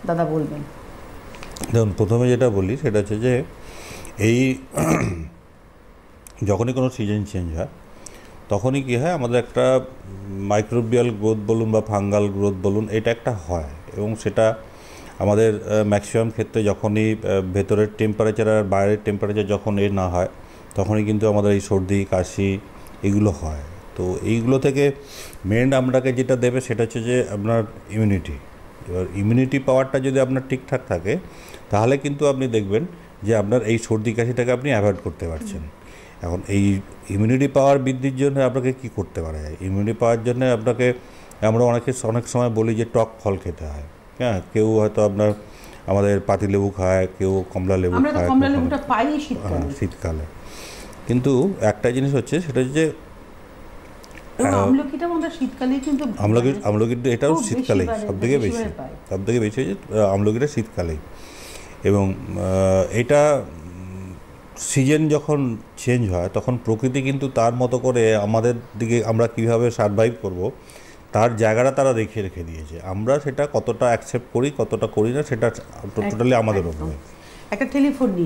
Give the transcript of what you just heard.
দাদা বলবেন? দেখুন, প্রথমে যেটা বলি সেটা হচ্ছে যে এই যখনই কোনো সিজন চেঞ্জ হয় তখনই কী হয়, আমাদের একটা মাইক্রোবিয়াল গ্রোথ বলুন বা ফাঙ্গাল গ্রোথ বলুন, এটা একটা হয়। এবং সেটা আমাদের ম্যাক্সিমাম ক্ষেত্রে যখনই ভেতরের টেম্পারেচার আর বাইরের টেম্পারেচার যখন না হয় তখনই কিন্তু আমাদের এই সর্দি কাশি এগুলো হয়। তো এইগুলো থেকে মেন আপনাকে যেটা দেবে সেটা হচ্ছে যে আপনার ইমিউনিটি। এবার ইমিউনিটি পাওয়ারটা যদি আপনার ঠিকঠাক থাকে তাহলে কিন্তু আপনি দেখবেন যে আপনার এই সর্দি কাশিটাকে আপনি অ্যাভয়েড করতে পারছেন। এখন এই ইমিউনিটি পাওয়ার বৃদ্ধির জন্য আপনাকে কি করতে পারা যায়? ইমিউনিটি পাওয়ার জন্য আপনাকে আমরা অনেক সময় বলি যে টক ফল খেতে হয়। হ্যাঁ, কেউ হয়তো আপনার আমাদের পাতিলেবু খায়, কেউ কমলা লেবু খায়, কমলা লেবুটা পাই শীতকালে। শীতকালে। কিন্তু একটা জিনিস হচ্ছে সেটা হচ্ছে আমলকিটা মনে হয় শীতকালেই কিন্তু আমলকিটা এটাও শীতকালেই সবথেকে বেশি হচ্ছে আমলকিটা শীতকালেই। এবং এটা সিজন যখন চেঞ্জ হয় তখন প্রকৃতি কিন্তু তার মতো করে আমাদের দিকে আমরা কীভাবে সারভাইভ করব তার জায়গাটা তারা রেখে রেখে দিয়েছে। আমরা সেটা কতটা অ্যাকসেপ্ট করি কতটা করি না সেটা টোটালি আমাদের উপরে। একটা টেলিফোন নিয়ে